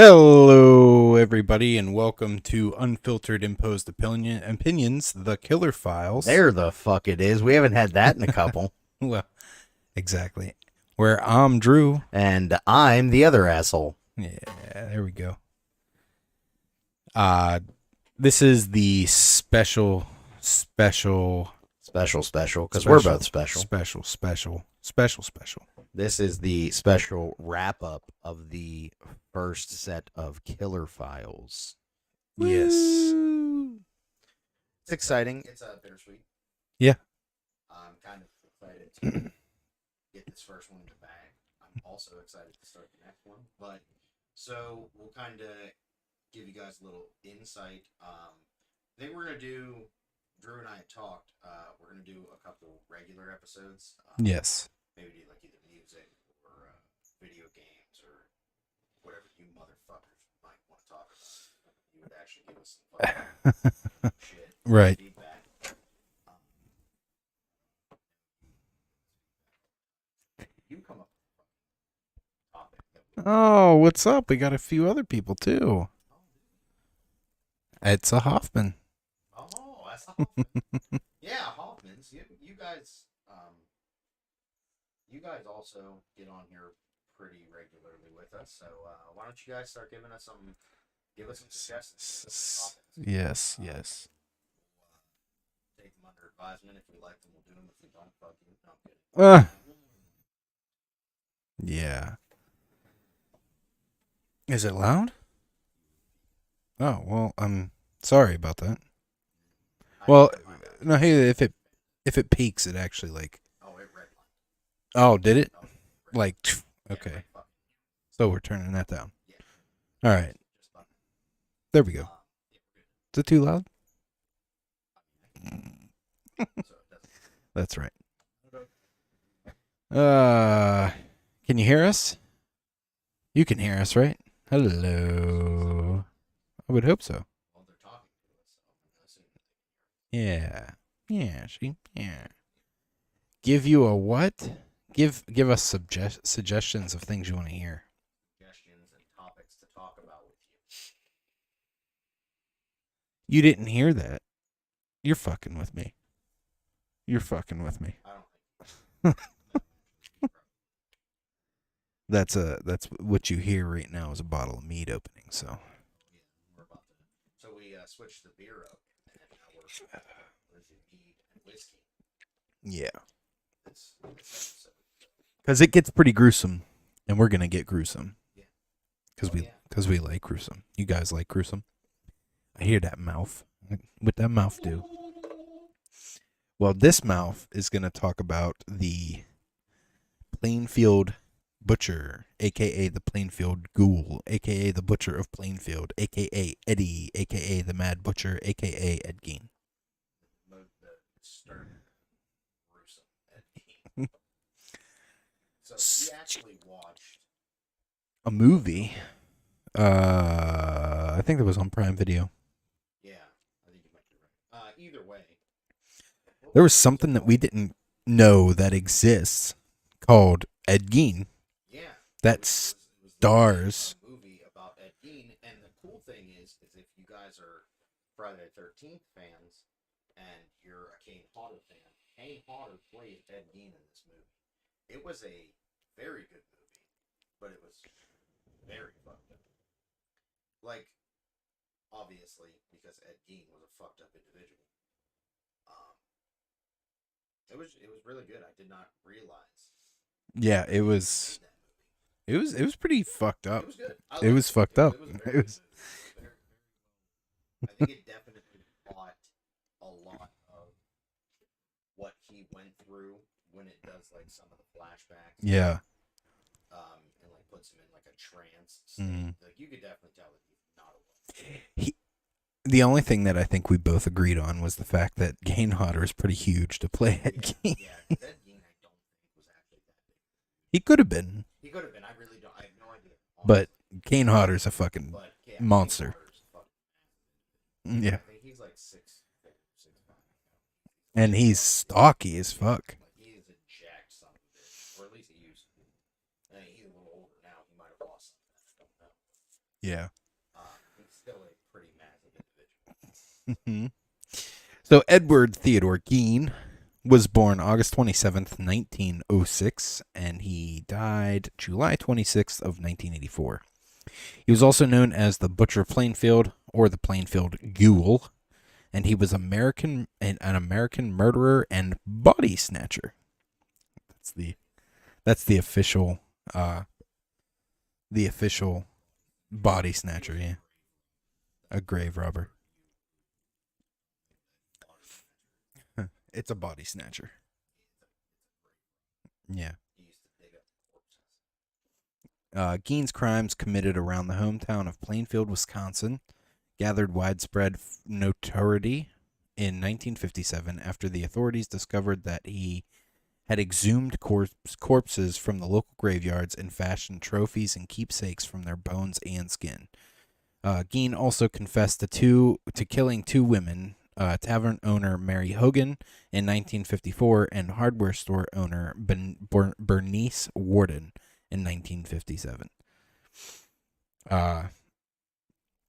Hello, everybody, and welcome to Unfiltered Imposed Opinions, the Killer Files. There the fuck it is. We haven't had that in a couple. Well, exactly. Where I'm Drew. And I'm the other asshole. Yeah, there we go. This is the special, because we're both special. Special. This is the special wrap-up of the first set of Killer Files. Yes. Woo! It's exciting. It's bittersweet. Yeah. I'm kind of excited to get this first one in the bag. I'm also excited to start the next one. But so we'll kind of give you guys a little insight. I think we're going to do, Drew and I had talked, we're going to do a couple regular episodes. Yes. Maybe do like either music or video games or whatever you motherfuckers might want to talk about. You would actually give us some shit. Right. Feedback. You come up with a topic. Oh, what's up? We got a few other people, too. It's a Hoffman. Oh, that's a Hoffman. Yeah, Hoffmans. You guys... You guys also get on here pretty regularly with us, so why don't you guys start giving us some suggestions? Yes. Take them under advisement. If we like them, we'll do them. If we don't, fuck you. No, I'm kidding. Yeah. Is it loud? Oh, well, I'm sorry about that. Well, no, hey, if it peaks, it actually like... Oh, it redlined. Oh, did it? Like, okay. So we're turning that down. All right. There we go. Is it too loud? That's right. Can you hear us? You can hear us, right? Hello. I would hope so. Yeah. Yeah. Give you a what? Give us suggestions of things you want to hear. Suggestions and topics to talk about with you. You didn't hear that. You're fucking with me. I don't think. That's what you hear right now is a bottle of meat opening. So. Yeah, we're about to. So we switched the beer up, and now we're mead and whiskey. Yeah. It's Because it gets pretty gruesome, and we're gonna get gruesome. Yeah. Because we like gruesome. You guys like gruesome. I hear that mouth. What that mouth do? Well, this mouth is gonna talk about the Plainfield Butcher, aka the Plainfield Ghoul, aka the Butcher of Plainfield, aka Eddie, aka the Mad Butcher, aka Ed Gein. The stern, gruesome Ed Gein. So we actually watched a movie. I think that was on Prime Video. Yeah, I think you might be right. Either way, there was something that we didn't know that exists called Ed Gein. Yeah, that stars. A movie about Ed Gein, and the cool thing is if you guys are Friday the 13th fans and you're a Kane Hodder fan, Kane Hodder played Ed Gein in this movie. It was a very good movie, but it was very fucked up. Like, obviously, because Ed Gein was a fucked up individual. It was really good. I did not realize. Yeah, it was pretty fucked up. It was good. It was fucked up. It was I think it definitely brought a lot of what he went through when it does like some of the flashbacks. Yeah. And like puts him in like a trance state. Like you could definitely tell that he's not alone. The only thing that I think we both agreed on was the fact that Kane Hodder is pretty huge to play Ed Gein. Yeah, because Ed Gein I don't think was actually that big. He could have been. I really don't. I have no idea. Honestly. But Kane Hodder's a fucking monster. Yeah. I think he's like 6'5". And he's stocky as fuck. Like he is a jacked son of a bitch, or at least he used to be. I mean, he's a little older now. He might have lost something. I don't know. Yeah. He's still a pretty massive individual. So Edward Theodore Gein was born August 27th, 1906, and he died July 26th of 1984. He was also known as the Butcher of Plainfield or the Plainfield Ghoul, and he was an American murderer and body snatcher. That's the official body snatcher, yeah. A grave robber. It's a body snatcher. Yeah. He used to dig up corpses. Gein's crimes committed around the hometown of Plainfield, Wisconsin, gathered widespread notoriety in 1957 after the authorities discovered that he had exhumed corpses from the local graveyards and fashioned trophies and keepsakes from their bones and skin. Gein also confessed to killing two women, tavern owner Mary Hogan in 1954 and hardware store owner Bernice Warden in 1957.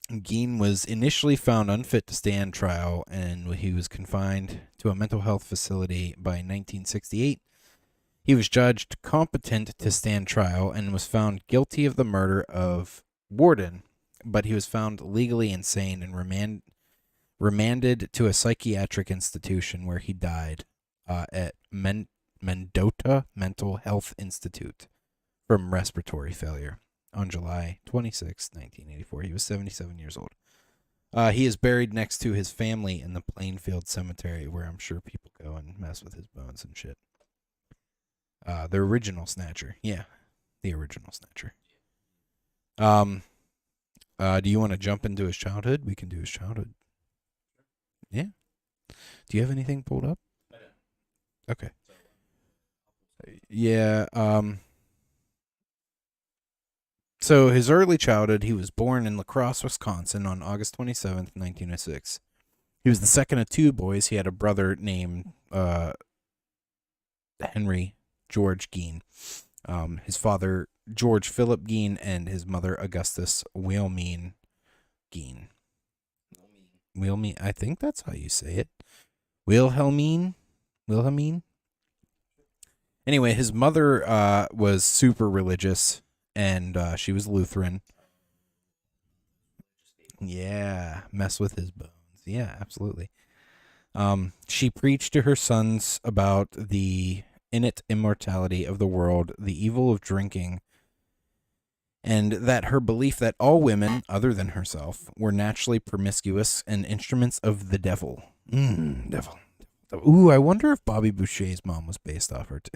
Gein was initially found unfit to stand trial, and he was confined to a mental health facility by 1968. He was judged competent to stand trial and was found guilty of the murder of Warden, but he was found legally insane and remanded to a psychiatric institution where he died at Mendota Mental Health Institute from respiratory failure on July 26, 1984. He was 77 years old. He is buried next to his family in the Plainfield Cemetery, where I'm sure people go and mess with his bones and shit. The original Snatcher. Yeah, the original Snatcher. Do you want to jump into his childhood? We can do his childhood. Yeah. Do you have anything pulled up? I don't. Okay. Yeah. So his early childhood, he was born in La Crosse, Wisconsin on August 27th, 1906. He was the second of two boys. He had a brother named Henry George Gein. His father, George Philip Gein, and his mother, Augustus Wilhelmine Gein. Wilhelmine, I think that's how you say it. Wilhelmine? Anyway, his mother was super religious, and she was Lutheran. Yeah, mess with his bones. Yeah, absolutely. She preached to her sons about the innate immortality of the world, the evil of drinking, and that her belief that all women, other than herself, were naturally promiscuous and instruments of the devil. Devil. Ooh, I wonder if Bobby Boucher's mom was based off her too.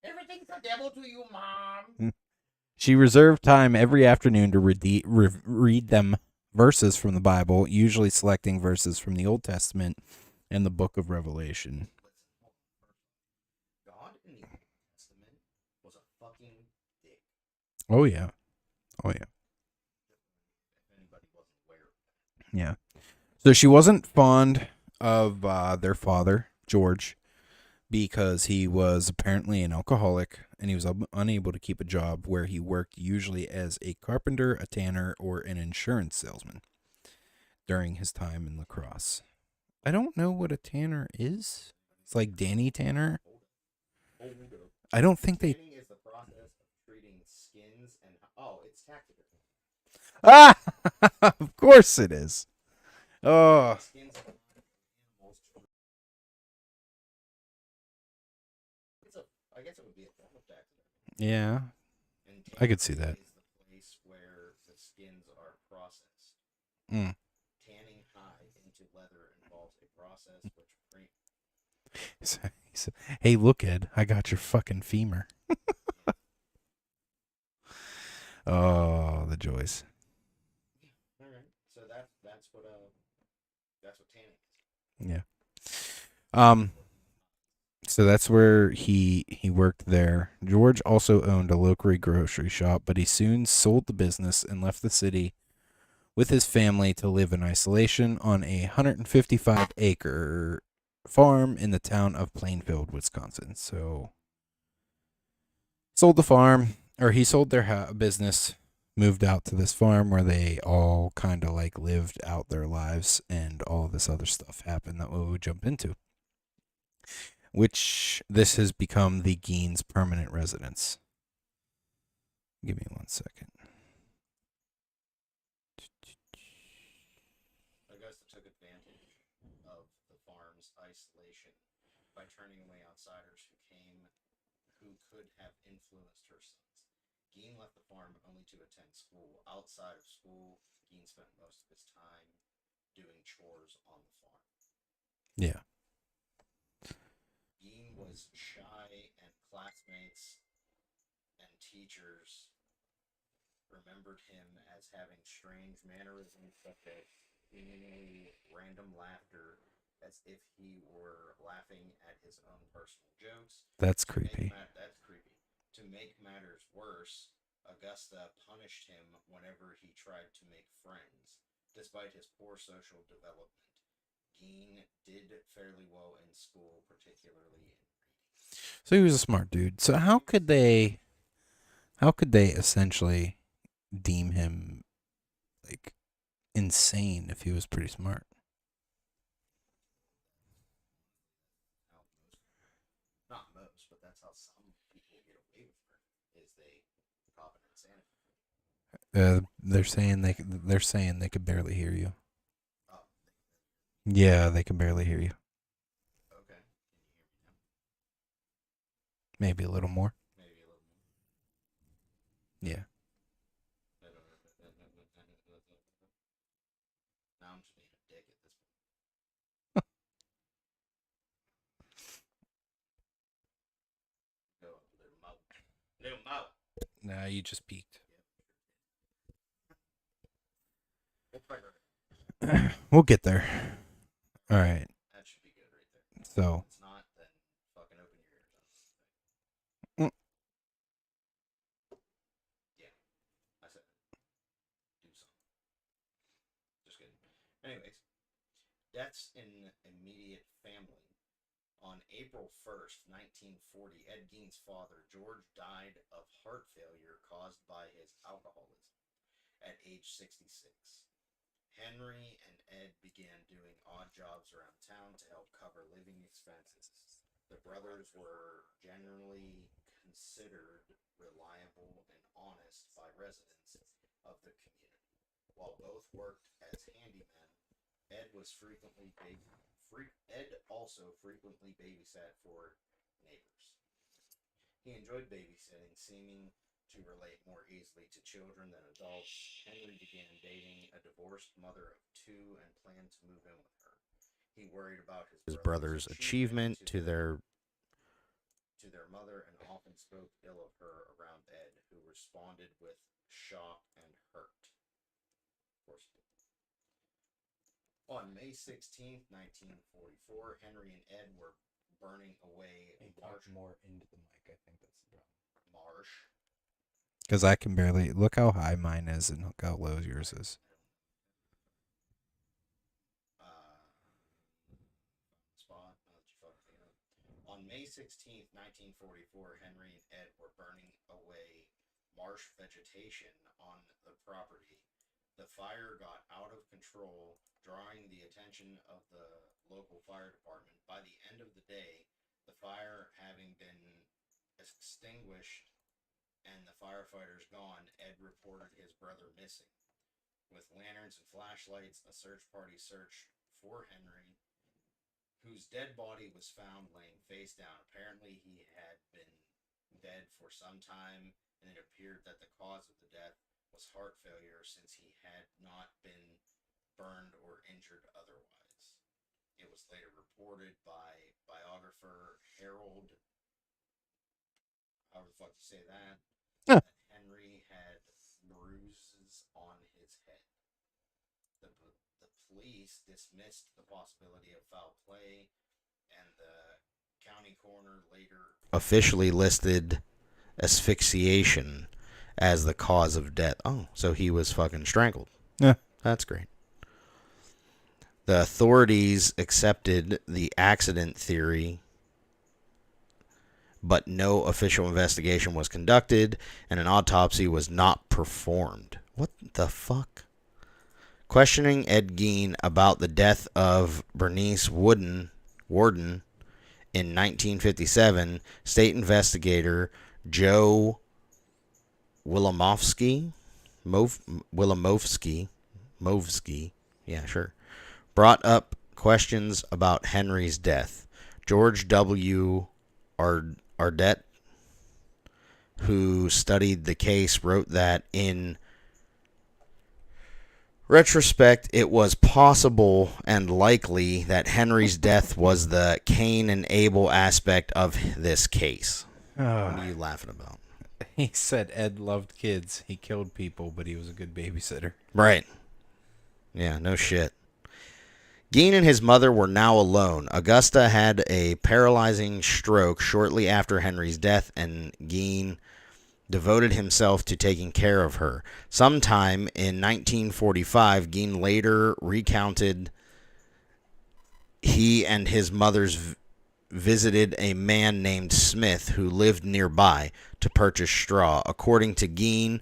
Everything's a devil to you, Mom. She reserved time every afternoon to read them verses from the Bible, usually selecting verses from the Old Testament and the Book of Revelation. God in the Old Testament was a fucking dick. Oh yeah. If anybody wasn't aware of that. Yeah. So she wasn't fond of their father, George, because he was apparently an alcoholic and he was unable to keep a job where he worked usually as a carpenter, a tanner, or an insurance salesman during his time in La Crosse. I don't know what a tanner is. It's like Danny Tanner. I don't think they... Tanning is the process of treating skins and... Oh, it's taxidermy. Ah! Of course it is. Oh. Skins of animals. I guess it would be a form of taxidermy. Yeah. And I could see that. Is the place where the skins are processed. Mm. Tanning hide into leather involves a process which He said, hey, look, Ed, I got your fucking femur. Oh, the joys. All right. So that's what tanning is. Yeah. So that's where he worked there. George also owned a local grocery shop, but he soon sold the business and left the city with his family to live in isolation on a 155-acre farm in the town of Plainfield, Wisconsin. So sold the farm, or he sold their business moved out to this farm where they all kind of like lived out their lives, and all this other stuff happened that we would jump into. Which this has become the Gein's permanent residence. Give me 1 second. Augusta took advantage of the farm's isolation by turning away outsiders who could have influenced her sons. Gein left the farm only to attend school. Outside of school, Gein spent most of his time doing chores on the farm. Yeah. Gein was shy, and classmates and teachers remembered him as having strange mannerisms, such as seemingly random laughter, as if he were laughing at his own personal jokes. That's creepy. That's creepy. To make matters worse, Augusta punished him whenever he tried to make friends. Despite his poor social development, Gein did fairly well in school, particularly in reading. So he was a smart dude. So how could they essentially deem him like insane if he was pretty smart? Not most, but that's how some people get away with murder, is they cop an insanity. They're saying they could barely hear you. Oh, Yeah, they can barely hear you. okay. Can you hear me now? Maybe a little more. Maybe a little more. Yeah. Now I'm just being a dick at this point. Go up, little Mo. Little Mo. Nah, you just peaked. We'll figure it We'll get there. All right. out. That should be good right there. So If it's not, then fucking open your ears on this thing. Mm. Yeah. I said do something. Just kidding. Anyways, deaths in immediate family. On April 1st, 1940, Ed Gein's father, George, died of heart failure caused by his alcoholism at age 66. Henry and Ed began doing odd jobs around town to help cover living expenses. The brothers were generally considered reliable and honest by residents of the community. While both worked as handymen, Ed also frequently babysat for neighbors. He enjoyed babysitting, seeming to relate more easily to children than adults. Henry began dating a divorced mother of two and planned to move in with her. He worried about his brother's achievement to their mother and often spoke ill of her around Ed, who responded with shock and hurt. Of course he did. On May 16th, 1944, Henry and Ed were burning away more into the mic. I think that's the problem. marsh. Because I can barely look how high mine is and look how low yours is. Spot. I'll let you fucking think of it. On May 16th, 1944, Henry and Ed were burning away marsh vegetation on the property. The fire got out of control, drawing the attention of the local fire department. By the end of the day, the fire having been extinguished and the firefighters gone, Ed reported his brother missing. With lanterns and flashlights, a search party searched for Henry, whose dead body was found laying face down. Apparently, he had been dead for some time, and it appeared that the cause of the death was heart failure, since he had not been burned or injured otherwise. It was later reported by biographer Harold, however the fuck you say that, that Henry had bruises on his head. The police dismissed the possibility of foul play, and the county coroner later officially listed asphyxiation as the cause of death. Oh, so he was fucking strangled. Yeah. That's great. The authorities accepted the accident theory, but no official investigation was conducted, and an autopsy was not performed. What the fuck? Questioning Ed Gein about the death of Bernice Warden in 1957, state investigator Joe Wilimowski, yeah, sure, brought up questions about Henry's death. George W. Ardette, who studied the case, wrote that in retrospect, it was possible and likely that Henry's death was the Cain and Abel aspect of this case. What are you laughing about? He said Ed loved kids. He killed people, but he was a good babysitter. Right. Yeah, no shit. Gein and his mother were now alone. Augusta had a paralyzing stroke shortly after Henry's death, and Gein devoted himself to taking care of her. Sometime in 1945, Gein later recounted he and his mother's visited a man named Smith who lived nearby to purchase straw. According to Gein,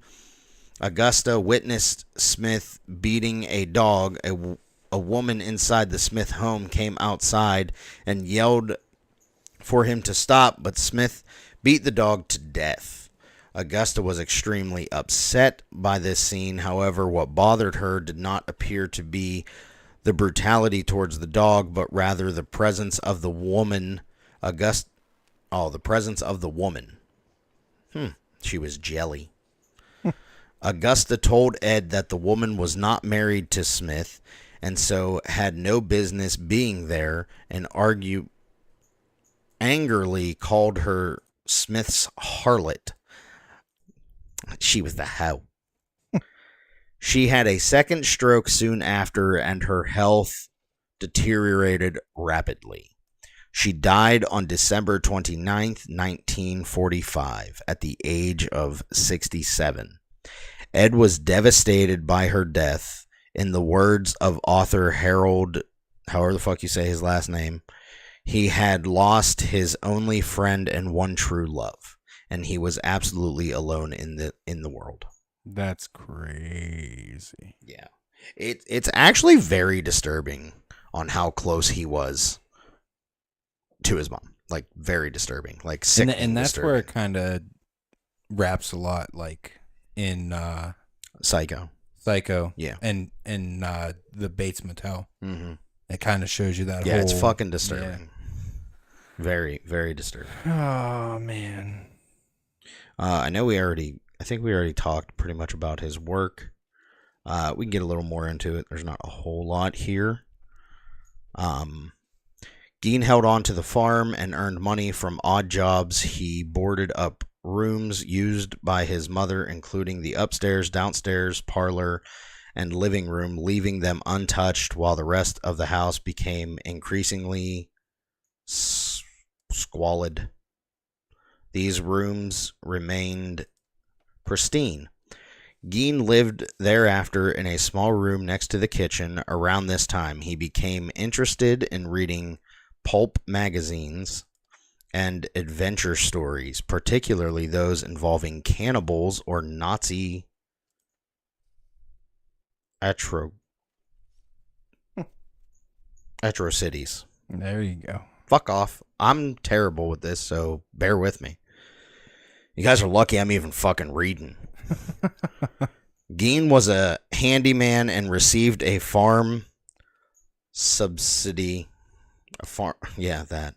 Augusta witnessed Smith beating a dog. A woman inside the Smith home came outside and yelled for him to stop, but Smith beat the dog to death. Augusta was extremely upset by this scene. However, what bothered her did not appear to be the brutality towards the dog, but rather the presence of the woman. The presence of the woman. She was jelly. Augusta told Ed that the woman was not married to Smith and so had no business being there, and angrily called her Smith's harlot. She was the hoe. She had a second stroke soon after, and her health deteriorated rapidly. She died on December 29th, 1945, at the age of 67. Ed was devastated by her death. In the words of author Harold, however the fuck you say his last name, he had lost his only friend and one true love, and he was absolutely alone in the world. That's crazy. Yeah. It's actually very disturbing on how close he was to his mom. Like, very disturbing. Like, sick and that's disturbing. where it kind of wraps a lot, like in Psycho. Yeah. And the Bates Motel. Mm-hmm. It kind of shows you that Yeah, whole... it's fucking disturbing. Yeah. Very, very disturbing. Oh, man. I think we already talked pretty much about his work. We can get a little more into it. There's not a whole lot here. Gein held on to the farm and earned money from odd jobs. He boarded up rooms used by his mother, including the upstairs, downstairs, parlor, and living room, leaving them untouched while the rest of the house became increasingly squalid. These rooms remained pristine. Gein lived thereafter in a small room next to the kitchen. Around this time, he became interested in reading pulp magazines and adventure stories, particularly those involving cannibals or Nazi atrocities. There you go. Fuck off. I'm terrible with this, so bear with me. You guys are lucky I'm even fucking reading. Gein was a handyman and received a farm subsidy. A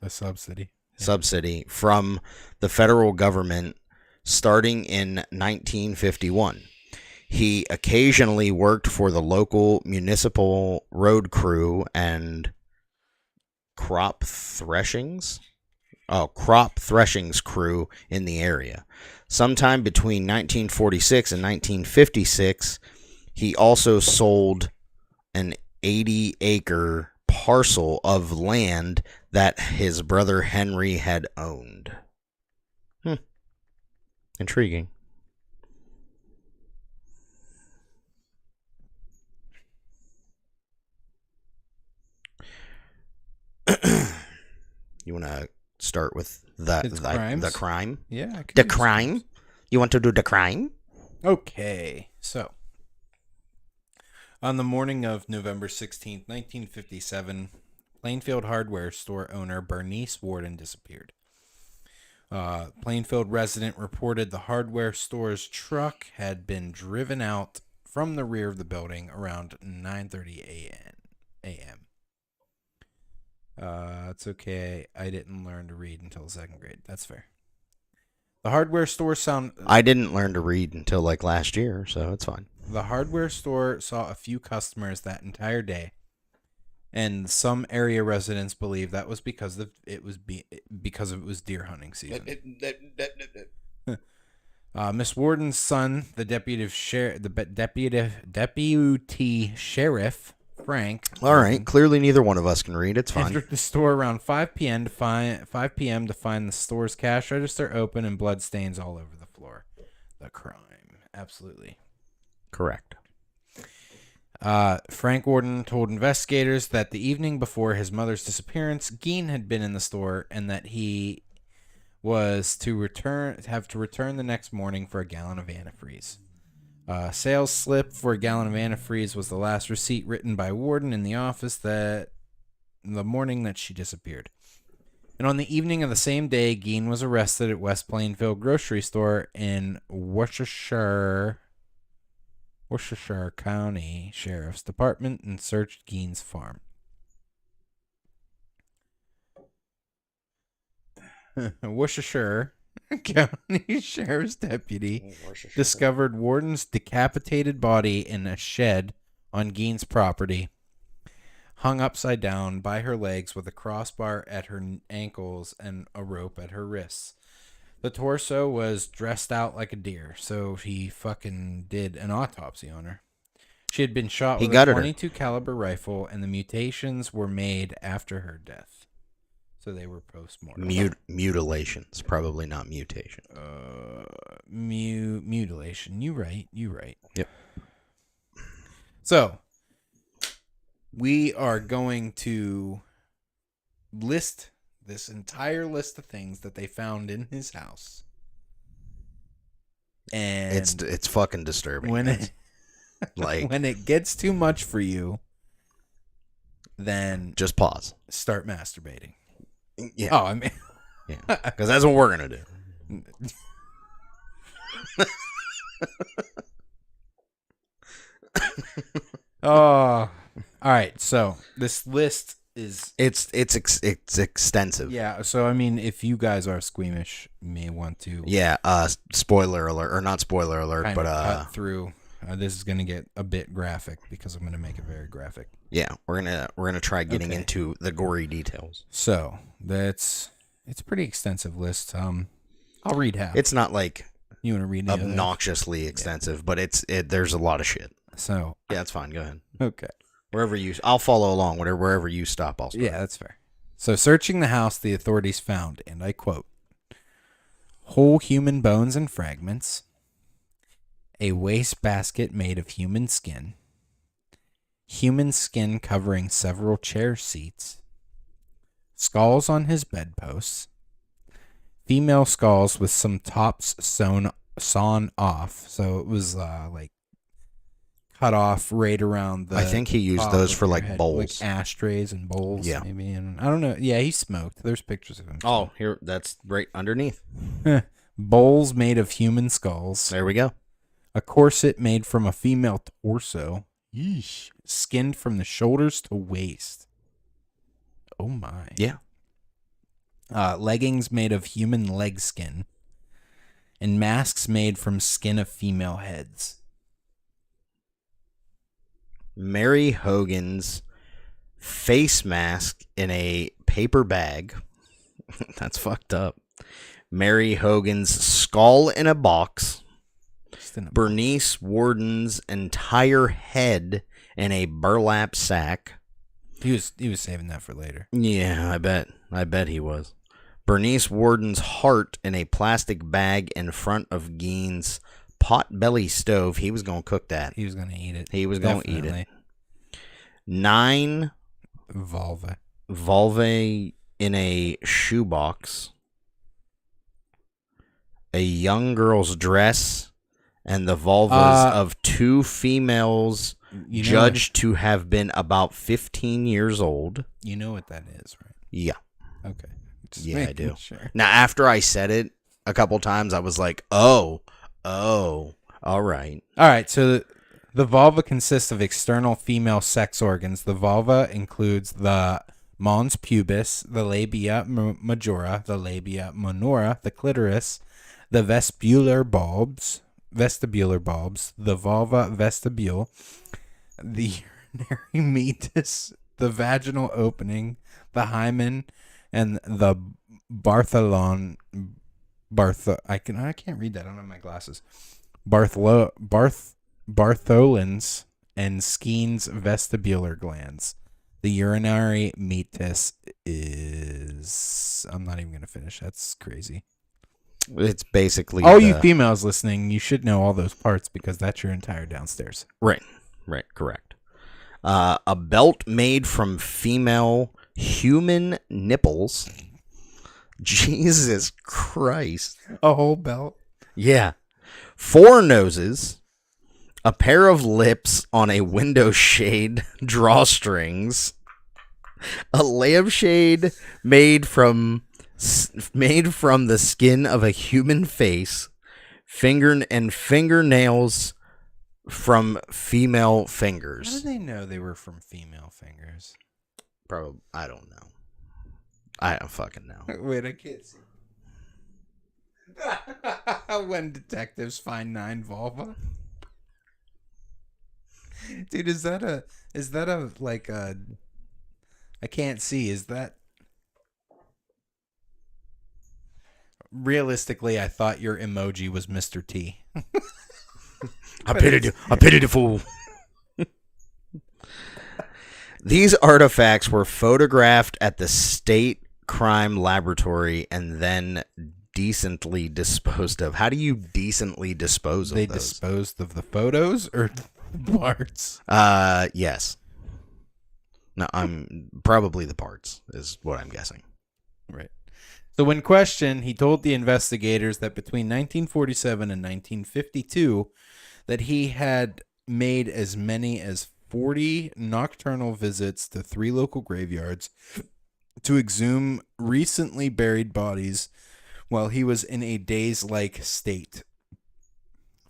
subsidy. Subsidy from the federal government starting in 1951. He occasionally worked for the local municipal road crew and crop threshings crew in the area. Sometime between 1946 and 1956, he also sold an 80-acre parcel of land that his brother Henry had owned. Intriguing. You want to start with His the crimes? crime? Yeah. I could The do his crime? crimes. You want to do the crime? Okay. So, on the morning of November 16th, 1957, Plainfield hardware store owner Bernice Warden disappeared. Plainfield resident reported the hardware store's truck had been driven out from the rear of the building around 9:30 a.m. It's okay. I didn't learn to read until second grade. That's fair. The hardware store I didn't learn to read until like last year, so it's fine. The hardware store saw a few customers that entire day, and some area residents believe that was because it was deer hunting season. Miss Warden's son, the deputy sheriff Frank. All right. Clearly, neither one of us can read. It's fine. Entered the store around 5 p.m. to find the store's cash register open and bloodstains all over the floor. The crime, absolutely Correct. Frank Warden told investigators that the evening before his mother's disappearance, Gein had been in the store and that he was to return the next morning for a gallon of antifreeze. Sales slip for a gallon of antifreeze was the last receipt written by Warden in the office that the morning that she disappeared. And on the evening of the same day, Gein was arrested at West Plainfield grocery store in Worcestershire County Sheriff's Department and searched Gein's farm. Worcestershire County Sheriff's deputy discovered Warden's decapitated body in a shed on Gein's property, hung upside down by her legs with a crossbar at her ankles and a rope at her wrists. The torso was dressed out like a deer, so he fucking did an autopsy on her. She had been shot with a .22 caliber rifle, and the mutations were made after her death. So they were post-mortem. Mutilations, probably not mutation. Mutilation. You right. Yep. So, we are going to list this entire list of things that they found in his house. And it's fucking disturbing. When it like when it gets too much for you, then just pause. Start masturbating. Yeah. Oh, I mean, yeah, because that's what we're gonna do. Oh, all right. So this list is it's extensive. Yeah. So I mean, if you guys are squeamish, you may want to. Yeah. Spoiler alert, or not spoiler alert, but cut through. This is gonna get a bit graphic because I'm gonna make it very graphic. Yeah, we're gonna try getting into the gory details. So it's a pretty extensive list. I'll read half. It's not like you want to read obnoxiously extensive, but there's a lot of shit. So yeah, it's fine. Go ahead. Okay. I'll follow along. Wherever you stop, I'll stop. Yeah, that's fair. So searching the house, the authorities found, and I quote, whole human bones and fragments, a waste basket made of human skin covering several chair seats, skulls on his bedposts, female skulls with some tops sawn off, so it was like cut off right around the. I think he used those for like head, bowls, like ashtrays and bowls. Yeah, maybe, and I don't know. Yeah, he smoked. There's pictures of him. Oh, here, that's right underneath. Bowls made of human skulls. There we go. A corset made from a female torso. Yeesh. Skinned from the shoulders to waist. Oh my. Yeah. Leggings made of human leg skin. And masks made from skin of female heads. Mary Hogan's face mask in a paper bag. That's fucked up. Mary Hogan's skull in a box. Bernice Warden's entire head in a burlap sack. He was saving that for later. Yeah, I bet he was. Bernice Warden's heart in a plastic bag in front of Gein's pot-belly stove. He was going to cook that. He was going to eat it. He was going to eat it. 9 vulvae in a shoebox, a young girl's dress, and the vulvas of two females judged to have been about 15 years old. You know what that is, right? Yeah. Okay. Just Yeah, I making do. Sure. Now, after I said it a couple times, I was like, oh, all right. All right, so the vulva consists of external female sex organs. The vulva includes the mons pubis, the labia majora, the labia minora, the clitoris, the vestibular bulbs, the vulva vestibule, the urinary meatus, the vaginal opening, the hymen, and the Bartholon. I can't read that. I don't have my glasses. Bartholin's and Skeen's vestibular glands. The urinary meatus is... I'm not even going to finish. That's crazy. It's basically all you females listening, you should know all those parts because that's your entire downstairs. Right, correct. A belt made from female human nipples. Jesus Christ. A whole belt? Yeah. 4 noses, a pair of lips on a window shade, drawstrings, a lampshade made from the skin of a human face, fingernails from female fingers. How do they know they were from female fingers? Probably, I don't know. I don't fucking know. Wait, I can't see. When detectives find 9 vulva. Dude, is that a like a... I can't see. Is that... Realistically, I thought your emoji was Mr. T. I pitied the fool. These artifacts were photographed at the state crime laboratory and then decently disposed of. How do you decently dispose of those? They disposed of the photos or the parts? Yes. No, I'm probably the parts is what I'm guessing. Right. So when questioned, he told the investigators that between 1947 and 1952 that he had made as many as 40 nocturnal visits to 3 local graveyards to exhume recently buried bodies while he was in a daze-like state.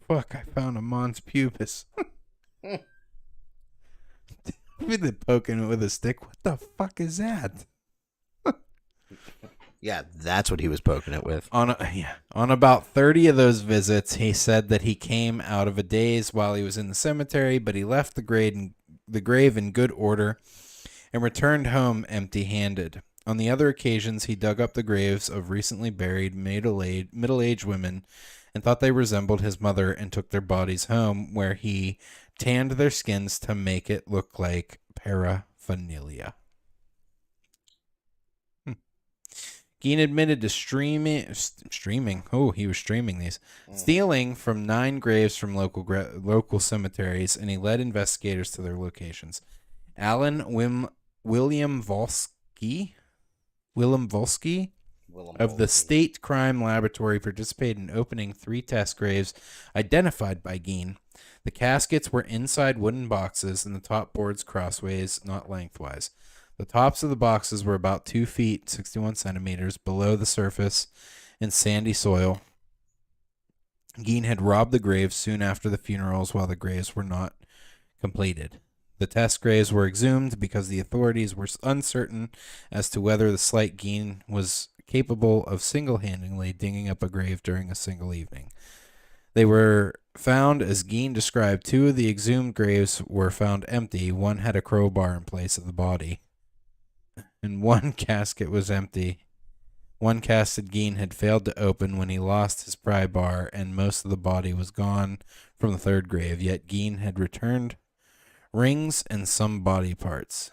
Fuck, I found a mons pubis. With it poking it with a stick. What the fuck is that? Yeah, that's what he was poking it with. On about 30 of those visits, he said that he came out of a daze while he was in the cemetery, but he left the grave in good order and returned home empty-handed. On the other occasions, he dug up the graves of recently buried middle-aged women and thought they resembled his mother and took their bodies home, where he tanned their skins to make it look like paraphernalia. Gein admitted to streaming. Oh, he was streaming these. Stealing from 9 graves from local cemeteries, and he led investigators to their locations. William Volsky of the State Crime Laboratory participated in opening 3 test graves identified by Gein. The caskets were inside wooden boxes, and the top boards crossways, not lengthwise. The tops of the boxes were about 2 feet, 61 centimeters below the surface in sandy soil. Gein had robbed the graves soon after the funerals while the graves were not completed. The test graves were exhumed because the authorities were uncertain as to whether the slight Gein was capable of single-handedly digging up a grave during a single evening. They were found as Gein described. 2 of the exhumed graves were found empty. 1 had a crowbar in place of the body, and 1 casket was empty. 1 casket Gein had failed to open when he lost his pry bar, and most of the body was gone from the 3rd grave, yet Gein had returned rings and some body parts.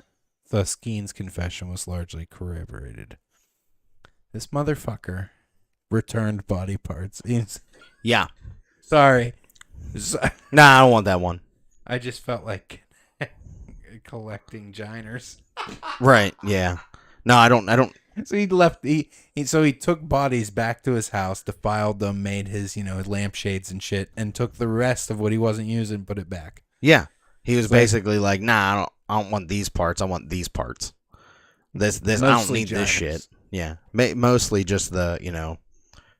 Thus, Gein's confession was largely corroborated. This motherfucker returned body parts. Yeah. Sorry. Nah, I don't want that one. I just felt like collecting Geiners. Right, yeah. No, I don't. So he left. So he took bodies back to his house, defiled them, made his his lampshades and shit, and took the rest of what he wasn't using and put it back. Yeah, he was So- basically like, nah, I don't want these parts. I want these parts. This I don't Mostly need this genitals. shit. Yeah, mostly just the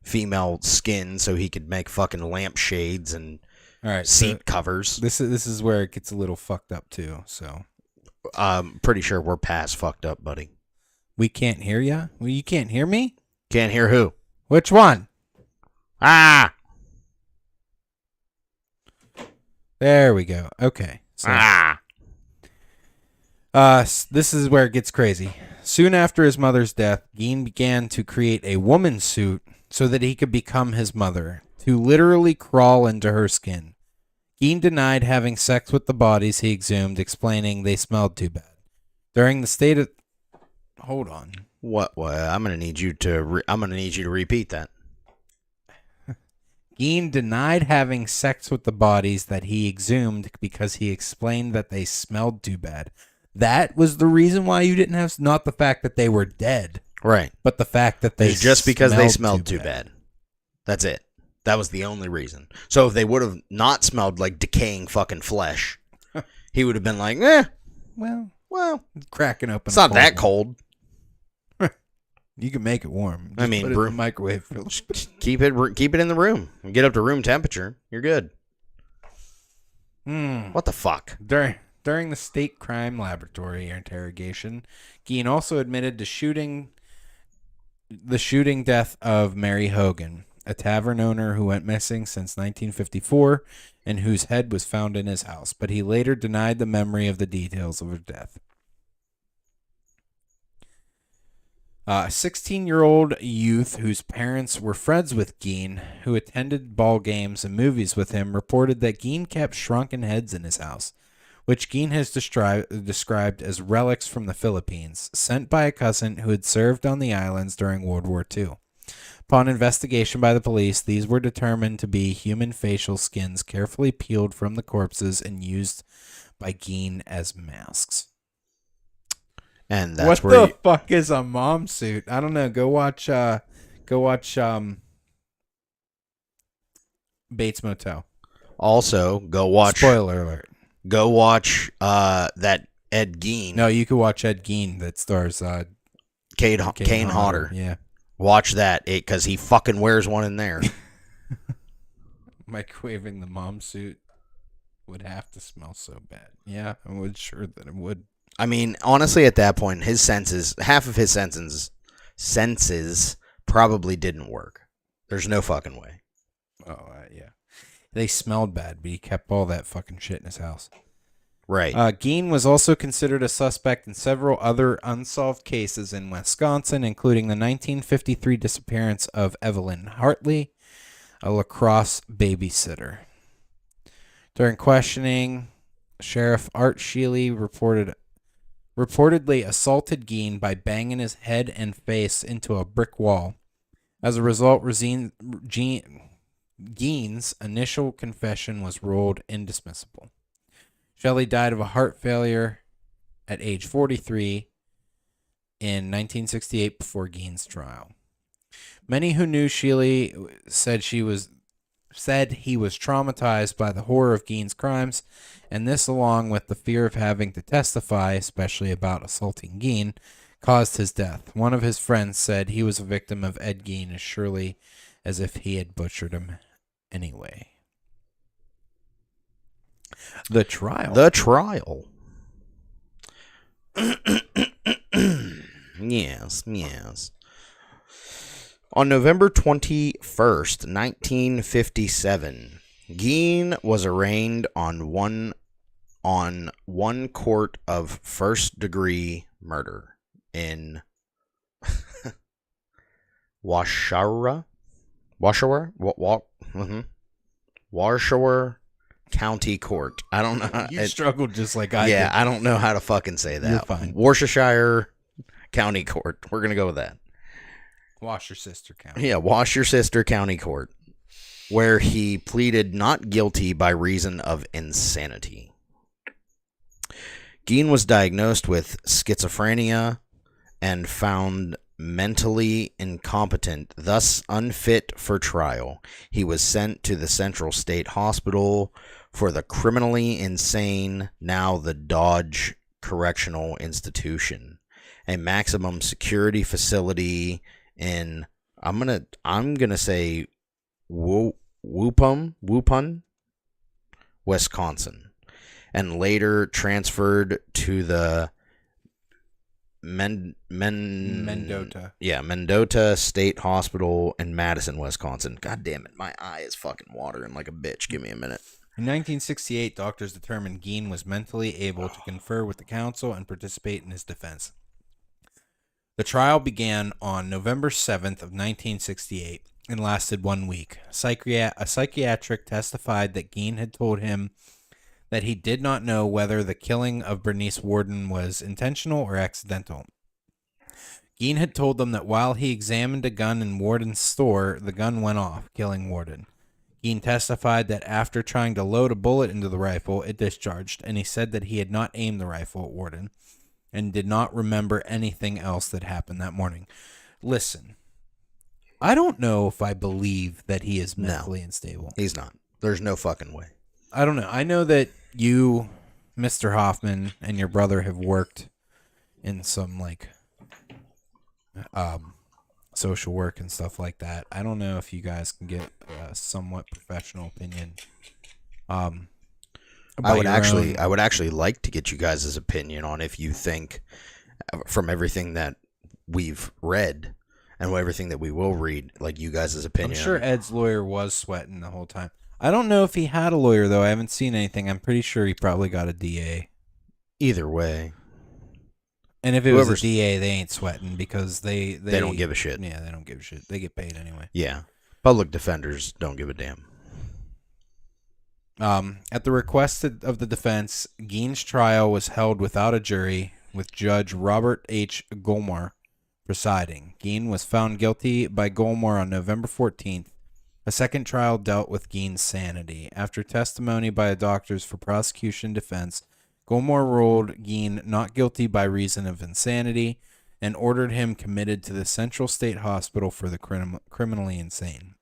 female skin, so he could make fucking lampshades and All right, seat covers. This is where it gets a little fucked up too. So Pretty sure we're past fucked up, buddy. we can't hear ya. Well, you can't hear me. Can't hear who? Which one? Ah, There we go. Okay. So, this is where it gets crazy. Soon after his mother's death, Gein began to create a woman suit so that he could become his mother, to literally crawl into her skin. Gein denied having sex with the bodies he exhumed, explaining they smelled too bad. During the state of... Hold on. What? I'm gonna need you to. Repeat that. Gein denied having sex with the bodies that he exhumed because he explained that they smelled too bad. That was the reason why you didn't have... Not the fact that they were dead, Right. but the fact that they It's just because they smelled too bad. That's it. That was the only reason. So if they would have not smelled like decaying fucking flesh, he would have been like, well, Cracking open. it's not that cold. You can make it warm. I mean, put it in the microwave. Keep it in the room. Get up to room temperature. You're good. What the fuck? During the state crime laboratory interrogation, Gein also admitted to the shooting death of Mary Hogan, a tavern owner who went missing since 1954 and whose head was found in his house, but he later denied the memory of the details of her death. A 16-year-old youth whose parents were friends with Gein, who attended ball games and movies with him, reported that Gein kept shrunken heads in his house, which Gein has described as relics from the Philippines, sent by a cousin who had served on the islands during World War II. Upon investigation by the police, these were determined to be human facial skins carefully peeled from the corpses and used by Gein as masks. And that's what where the fuck is a mom suit? I don't know. Go watch Bates Motel. Also, go watch. Spoiler alert. Go watch that Ed Gein. No, you could watch Ed Gein that stars Kane Hodder. Yeah. Watch that because he fucking wears one in there. Microwaving the mom suit would have to smell so bad. Yeah, I would sure that it would. I mean, honestly, at that point, half of his senses probably didn't work. There's no fucking way. Oh, yeah. They smelled bad, but he kept all that fucking shit in his house. Right. Gein was also considered a suspect in several other unsolved cases in Wisconsin, including the 1953 disappearance of Evelyn Hartley, a lacrosse babysitter. During questioning, Sheriff Art Sheely reportedly assaulted Gein by banging his head and face into a brick wall. As a result, Gein's initial confession was ruled indismissible. Shelley died of a heart failure at age 43 in 1968 before Gein's trial. Many who knew Sheely said he was traumatized by the horror of Gein's crimes, and this, along with the fear of having to testify, especially about assaulting Gein, caused his death. One of his friends said he was a victim of Ed Gein as surely as if he had butchered him anyway. The trial. Yes. On November 21st, 1957, Gein was arraigned on one count of first-degree murder in Washoe County Court. I don't know. You struggled just like I did. Yeah, I don't know how to fucking say that. You're fine. Worcestershire County Court. We're going to go with that. Wash your sister county. Yeah, Worcestershire County Court, where he pleaded not guilty by reason of insanity. Gein was diagnosed with schizophrenia and found mentally incompetent, thus unfit for trial. He was sent to the Central State Hospital for the criminally insane, now the Dodge Correctional Institution, a maximum security facility in I'm gonna say Wupun, Wisconsin, and later transferred to the Mendota. Mendota State Hospital in Madison, Wisconsin. God damn it, my eye is fucking watering like a bitch. Give me a minute. In 1968, doctors determined Gein was mentally able to confer with the counsel and participate in his defense. The trial began on November 7th of 1968 and lasted 1 week. A psychiatric testified that Gein had told him that he did not know whether the killing of Bernice Worden was intentional or accidental. Gein had told them that while he examined a gun in Worden's store, the gun went off, killing Worden. Gein testified that after trying to load a bullet into the rifle, it discharged, and he said that he had not aimed the rifle at Worden and did not remember anything else that happened that morning. Listen, I don't know if I believe that he is mentally unstable. He's not. There's no fucking way. I don't know. I know that you, Mr. Hoffman, and your brother have worked in some, like, social work and stuff like that. I don't know if you guys can get a somewhat professional opinion. I would actually like to get you guys' opinion on if you think, from everything that we've read and everything that we will read, like you guys' opinion. I'm sure Ed's lawyer was sweating the whole time. I don't know if he had a lawyer, though. I haven't seen anything. I'm pretty sure he probably got a DA. Either way. And if it was a DA, they ain't sweating because they don't give a shit. Yeah, they don't give a shit. They get paid anyway. Yeah. Public defenders don't give a damn. At the request of the defense, Gein's trial was held without a jury, with Judge Robert H. Golmar presiding. Gein was found guilty by Golmar on November 14th. A second trial dealt with Gein's sanity. After testimony by the doctors for prosecution and defense, Golmar ruled Gein not guilty by reason of insanity and ordered him committed to the Central State Hospital for the criminally insane.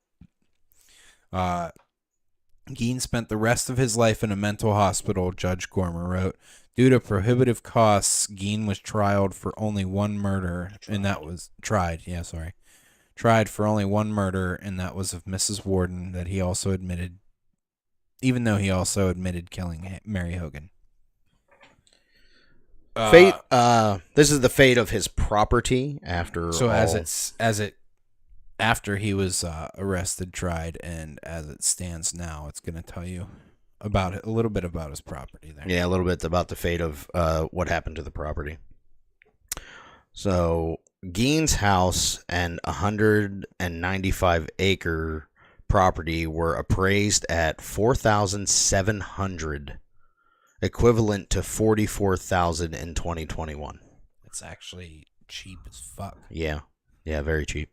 Gein spent the rest of his life in a mental hospital, Judge Golmar wrote. Due to prohibitive costs, Gein was tried for only one murder, and that was tried for only one murder, and that was of Mrs. Worden, that he also admitted, even though he also admitted killing Mary Hogan. Fate. This is the fate of his property after. So after he was arrested, tried, and as it stands now, it's going to tell you about it, a little bit about his property there. Yeah, a little bit about the fate of what happened to the property. So Gein's house and 195-acre property were appraised at $4,700, equivalent to $44,000 in 2021. It's actually cheap as fuck. Yeah, very cheap.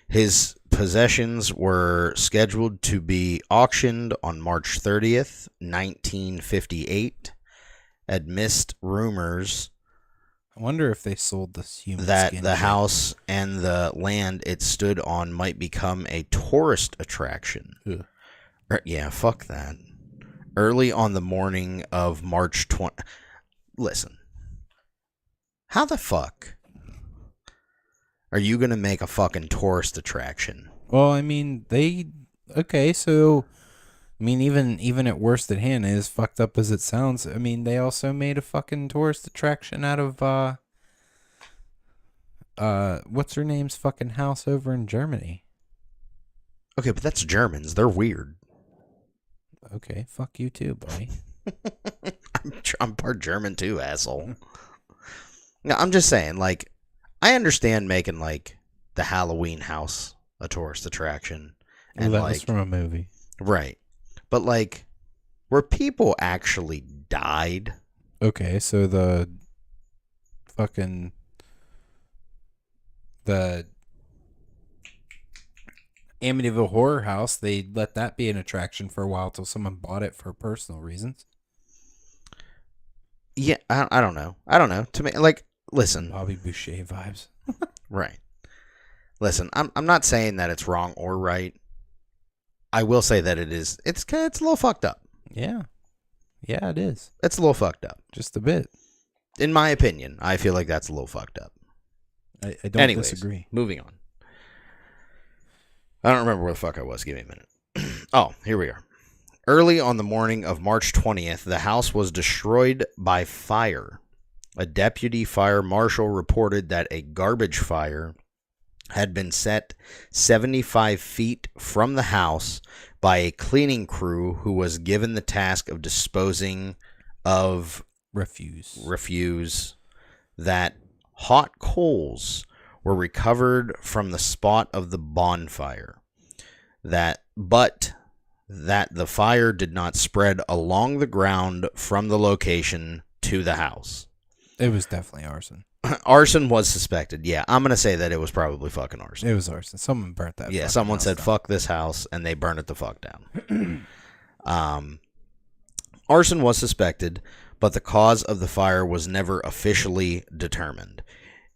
His possessions were scheduled to be auctioned on March 30th, 1958. Amidst rumors, I wonder if they sold this human that skin the shit. house and the land it stood on might become a tourist attraction. Ugh. Yeah, fuck that. Early on the morning of March 20... Listen. How the fuck are you going to make a fucking tourist attraction? Well, I mean, so I mean, even at worst at hand, as fucked up as it sounds, I mean, they also made a fucking tourist attraction out of what's her name's fucking house over in Germany. Okay, but that's Germans. They're weird. Okay, fuck you too, buddy. I'm part German too, asshole. No, I'm just saying, like, I understand making, like, the Halloween house a tourist attraction. And, that like, was from a movie. Right. But, like, where people actually died. Okay, so the Amityville Horror House, they let that be an attraction for a while till someone bought it for personal reasons. Yeah, I don't know. To me, like, listen, Bobby Boucher vibes. right. Listen, I'm not saying that it's wrong or right. I will say that it's a little fucked up. Yeah. Yeah, it is. It's a little fucked up. Just a bit. In my opinion, I feel like that's a little fucked up. I don't Anyways, disagree. Moving on. I don't remember where the fuck I was. Give me a minute. Oh, here we are. Early on the morning of March 20th, the house was destroyed by fire. A deputy fire marshal reported that a garbage fire had been set 75 feet from the house by a cleaning crew who was given the task of disposing of refuse. That hot coals were recovered from the spot of the bonfire. But the fire did not spread along the ground from the location to the house. It was definitely arson. Arson was suspected. Yeah, I'm going to say that it was probably fucking arson. It was arson. Someone burnt that. Yeah, someone said, fuck this house, and they burned it the fuck down. Arson was suspected, but the cause of the fire was never officially determined.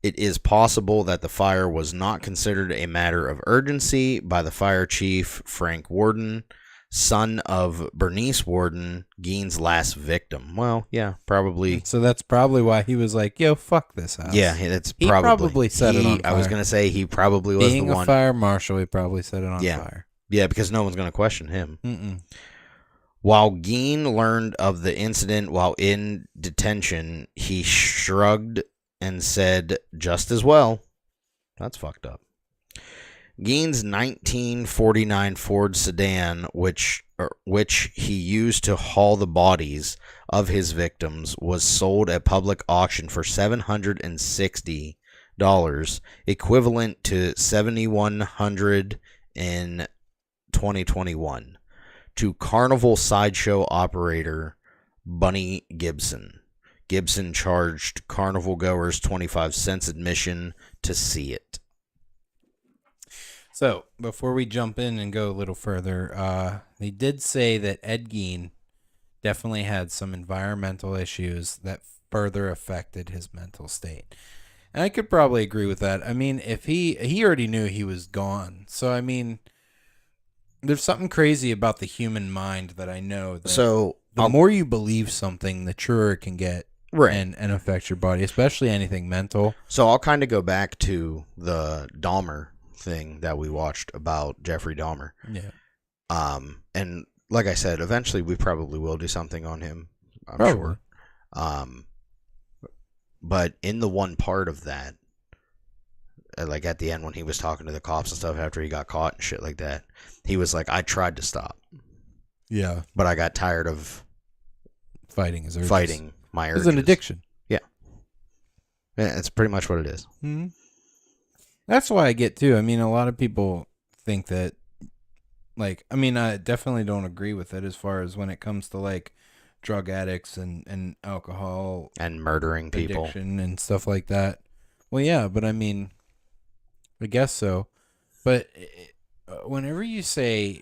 It is possible that the fire was not considered a matter of urgency by the fire chief, Frank Warden, son of Bernice Warden, Gein's last victim. Well, yeah, probably. So that's probably why he was like, yo, fuck this house. Yeah, that's he probably set it on fire. I was going to say he probably was Being the one. Being a fire marshal, he probably set it on fire. Yeah, because no one's going to question him. Mm-mm. While Gein learned of the incident while in detention, he shrugged and said, just as well. That's fucked up. Gein's 1949 Ford sedan, which he used to haul the bodies of his victims, was sold at public auction for $760, equivalent to $7,100 in 2021, to Carnival sideshow operator Bunny Gibson. Gibson charged carnival goers 25 cents admission to see it. So, before we jump in and go a little further, they did say that Ed Gein definitely had some environmental issues that further affected his mental state. And I could probably agree with that. I mean, if he already knew he was gone. So, I mean, there's something crazy about the human mind that I know. That so, the more you believe something, the truer it can get. Right. And affect your body, especially anything mental. So I'll kind of go back to the Dahmer thing that we watched about Jeffrey Dahmer. Yeah. And like I said, eventually we probably will do something on him. I'm sure. But in the one part of that, like at the end when he was talking to the cops and stuff after he got caught and shit like that, he was like, I tried to stop. Yeah. But I got tired of fighting his urges. Fighting my urges. It's an addiction. Yeah. It's pretty much what it is. Mm-hmm. That's why I get too. I mean, a lot of people think that, like, I mean, I definitely don't agree with it as far as when it comes to like drug addicts and alcohol and murdering people addiction and stuff like that. Well, yeah, but I mean, I guess so. But whenever you say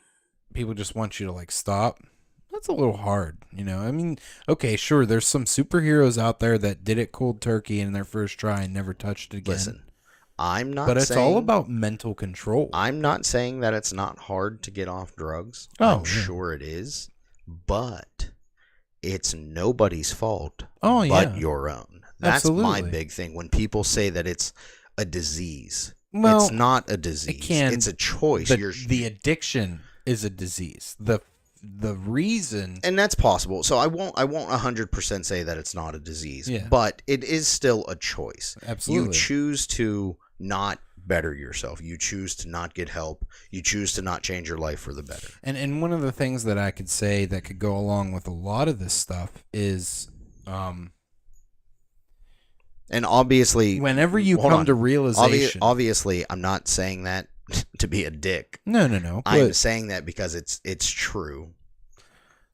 people just want you to like stop, that's a little hard, you know? I mean, okay, sure, there's some superheroes out there that did it cold turkey in their first try and never touched it again. Listen, I'm not But it's saying, all about mental control. I'm not saying that it's not hard to get off drugs. Oh, I'm sure it is. But it's nobody's fault but your own. That's my big thing. When people say that it's a disease, well, it's not a disease. It's a choice. The addiction is a disease. The reason, and that's possible. So I won't 100% say that it's not a disease, but it is still a choice. Absolutely. You choose to not better yourself. You choose to not get help. You choose to not change your life for the better. And one of the things that I could say that could go along with a lot of this stuff is and obviously whenever you come to realization, obviously I'm not saying that to be a dick. No. I'm saying that because it's true.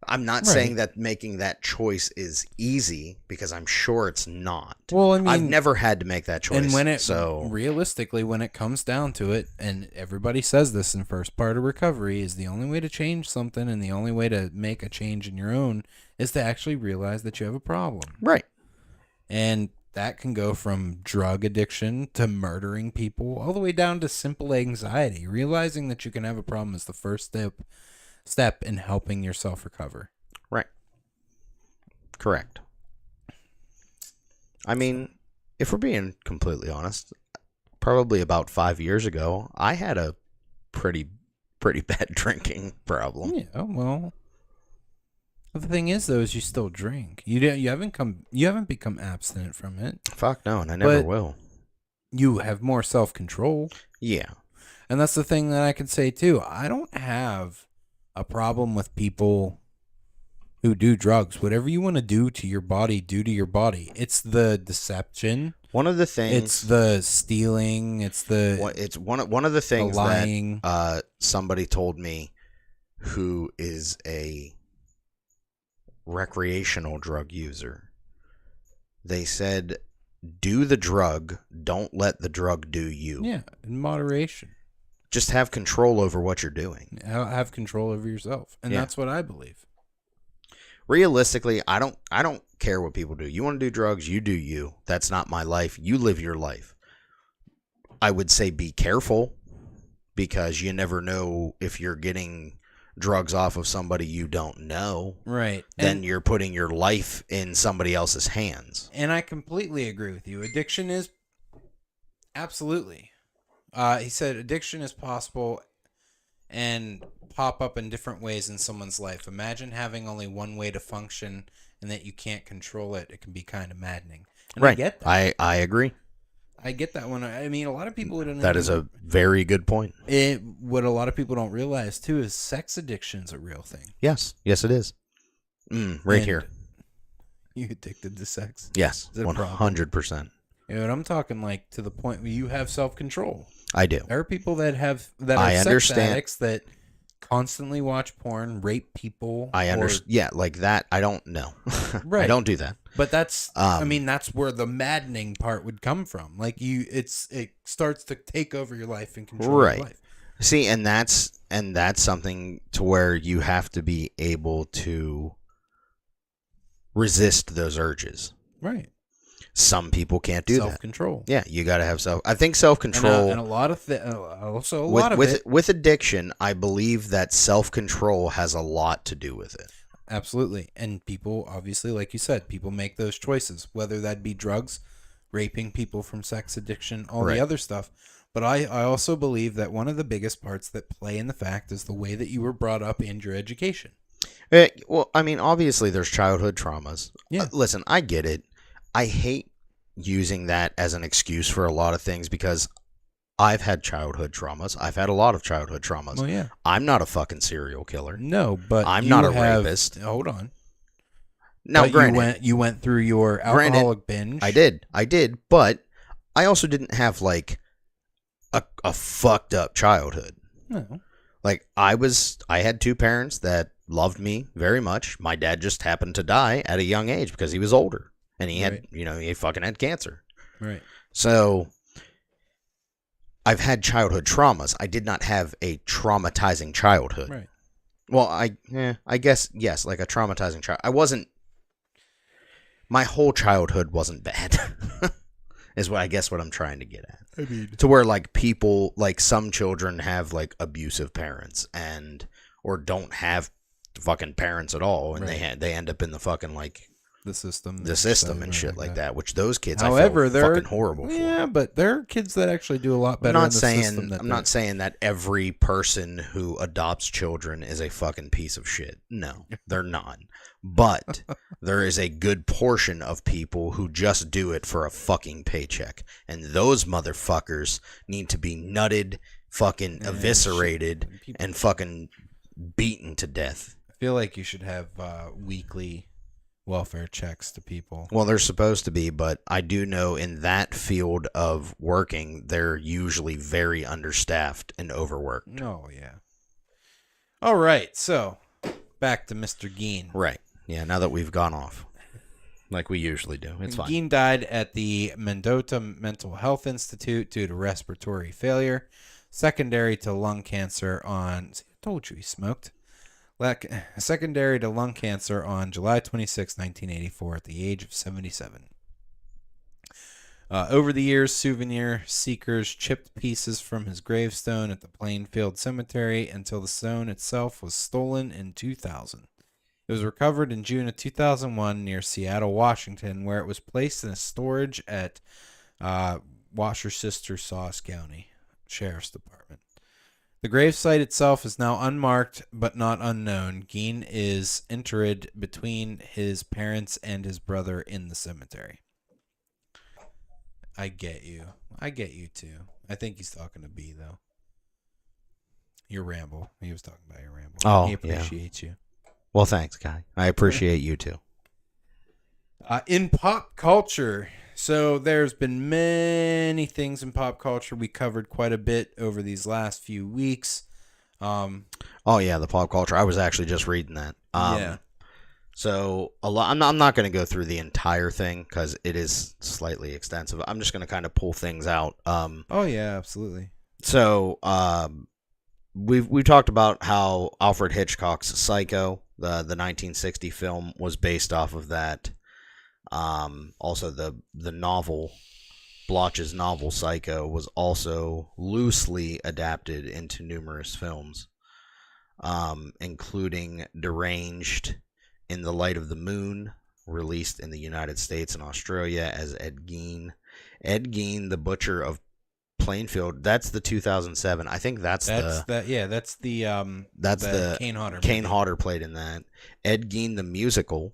I'm not saying that making that choice is easy, because I'm sure it's not. Well, I mean, I've never had to make that choice. And realistically, when it comes down to it, and everybody says this in first part of recovery, is the only way to change something and the only way to make a change in your own is to actually realize that you have a problem. Right. And that can go from drug addiction to murdering people, all the way down to simple anxiety. Realizing that you can have a problem is the first step in helping yourself recover. Right. Correct. I mean, if we're being completely honest, probably about 5 years ago, I had a pretty bad drinking problem. Yeah, well, the thing is, though, is you still drink. You haven't become abstinent from it. Fuck no, and I never But will. You have more self-control. Yeah. And that's the thing that I can say, too. I don't have a problem with people who do drugs. Whatever you want to do to your body, do to your body. It's the deception. One of the things. It's the stealing. It's one of the things lying. that somebody told me who is a recreational drug user. They said, do the drug, don't let the drug do you. Yeah, in moderation. Just have control over what you're doing. Have control over yourself. And that's what I believe. Realistically, I don't care what people do. You want to do drugs, you do you. That's not my life. You live your life. I would say be careful, because you never know if you're getting drugs off of somebody you don't know. Right. Then you're putting your life in somebody else's hands. And I completely agree with you. Addiction is absolutely. He said addiction is possible and pop up in different ways in someone's life. Imagine having only one way to function and that you can't control it. It can be kind of maddening. And right. I get that. I agree. I get that one. I mean, a lot of people don't. That is a very good point. What a lot of people don't realize too is sex addiction's a real thing. Yes, it is. Here. You addicted to sex? Yes, 100%. And I'm talking like to the point where you have self-control. I do. There are people that are sex addicts that constantly watch porn, rape people. I understand. Yeah, like that. I don't know. Right. I don't do that. But that's, I mean, that's where the maddening part would come from. Like it starts to take over your life and control your life. See, and that's something to where you have to be able to resist those urges. Right. Some people can't do self-control. That. Yeah, you got to have I think self-control. And a lot of also a lot of it. With addiction, I believe that self-control has a lot to do with it. Absolutely. And people, obviously, like you said, people make those choices, whether that be drugs, raping people from sex addiction, all the other stuff. But I also believe that one of the biggest parts that play in the fact is the way that you were brought up and your education. Well, I mean, obviously there's childhood traumas. Yeah. Listen, I get it. I hate using that as an excuse for a lot of things because I've had childhood traumas. I've had a lot of childhood traumas. Well, yeah. I'm not a fucking serial killer. No, but I'm not a rapist. Hold on. Now, granted, you went through your alcoholic binge. I did, but I also didn't have like a fucked up childhood. No. Like I had two parents that loved me very much. My dad just happened to die at a young age because he was older and he had, he fucking had cancer. Right. So I've had childhood traumas. I did not have a traumatizing childhood. Right. Well, I guess, yes, like a traumatizing child. My whole childhood wasn't bad, is what I'm trying to get at. I mean, to where like people, like some children have like abusive parents or don't have fucking parents at all. And they end up in the fucking like the system and shit like that, which those kids, however, I feel fucking horrible for. Yeah, but there are kids that actually do a lot better in the system. I'm not saying that every person who adopts children is a fucking piece of shit. No, they're not. But there is a good portion of people who just do it for a fucking paycheck. And those motherfuckers need to be nutted, fucking eviscerated, and fucking beaten to death. I feel like you should have weekly welfare checks to people. Well, they're supposed to be, but I do know in that field of working, they're usually very understaffed and overworked. Oh, yeah. All right, so back to Mr. Gein. Right. Yeah, now that we've gone off, like we usually do. It's fine. Gein died at the Mendota Mental Health Institute due to respiratory failure, secondary to lung cancer on... See, I told you he smoked. Secondary to lung cancer on July 26, 1984, at the age of 77. Over the years, souvenir seekers chipped pieces from his gravestone at the Plainfield Cemetery until the stone itself was stolen in 2000. It was recovered in June of 2001 near Seattle, Washington, where it was placed in a storage at Worcester County Sheriff's Department. The gravesite itself is now unmarked but not unknown. Gein is interred between his parents and his brother in the cemetery. I get you. I get you too. I think he's talking to B though. Your ramble. He was talking about your ramble. Oh, He appreciates you. Well, thanks, Guy. I appreciate you too. In pop culture, so there's been many things in pop culture. We covered quite a bit over these last few weeks. Oh yeah, the pop culture. I was actually just reading that. Yeah. So a lot. I'm not going to go through the entire thing because it is slightly extensive. I'm just going to kind of pull things out. Oh yeah, absolutely. So we've talked about how Alfred Hitchcock's Psycho, the 1960 film, was based off of that. Also, the novel, Bloch's novel Psycho, was also loosely adapted into numerous films, including Deranged, In the Light of the Moon, released in the United States and Australia as Ed Gein. Ed Gein, the Butcher of Plainfield. That's the 2007. I think that's the Kane Hodder. Kane Hodder played in that. Ed Gein, the musical.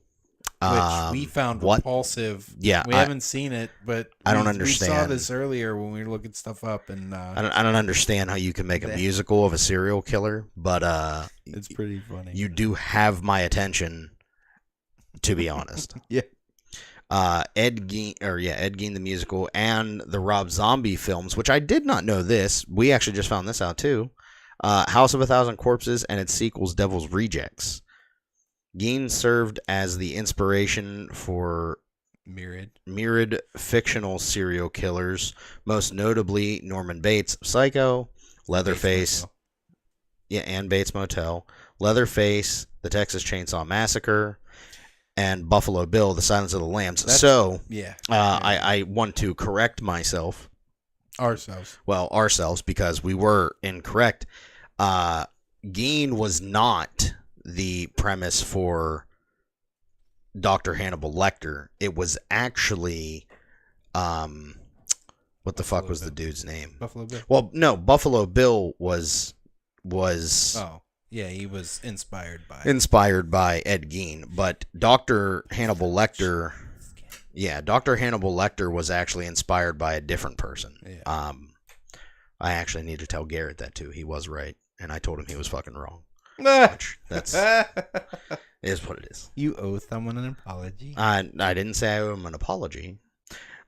Which we found repulsive. Yeah, we haven't seen it, but I don't understand. We saw this earlier when we were looking stuff up, and I don't understand how you can make a musical of a serial killer, but it's pretty funny. You do have my attention, to be honest. Yeah. Ed Gein the musical, and the Rob Zombie films, which I did not know this. We actually just found this out too. House of a Thousand Corpses and its sequels, Devil's Rejects. Gein served as the inspiration for myriad fictional serial killers, most notably Norman Bates, Psycho, Leatherface, and Bates Motel, Leatherface, The Texas Chainsaw Massacre, and Buffalo Bill, The Silence of the Lambs. I want to correct myself. Ourselves, because we were incorrect. Gein was not the premise for Dr. Hannibal Lecter. It was actually, what the fuck was the dude's name? Buffalo Bill. Well, no, Buffalo Bill was. Oh, yeah, he was inspired by Ed Gein, but Dr. Hannibal Lecter. Yeah, Dr. Hannibal Lecter was actually inspired by a different person. Yeah. I actually need to tell Garrett that too. He was right, and I told him he was fucking wrong. Which that's is what it is. You owe someone an apology. I didn't say I owe him an apology.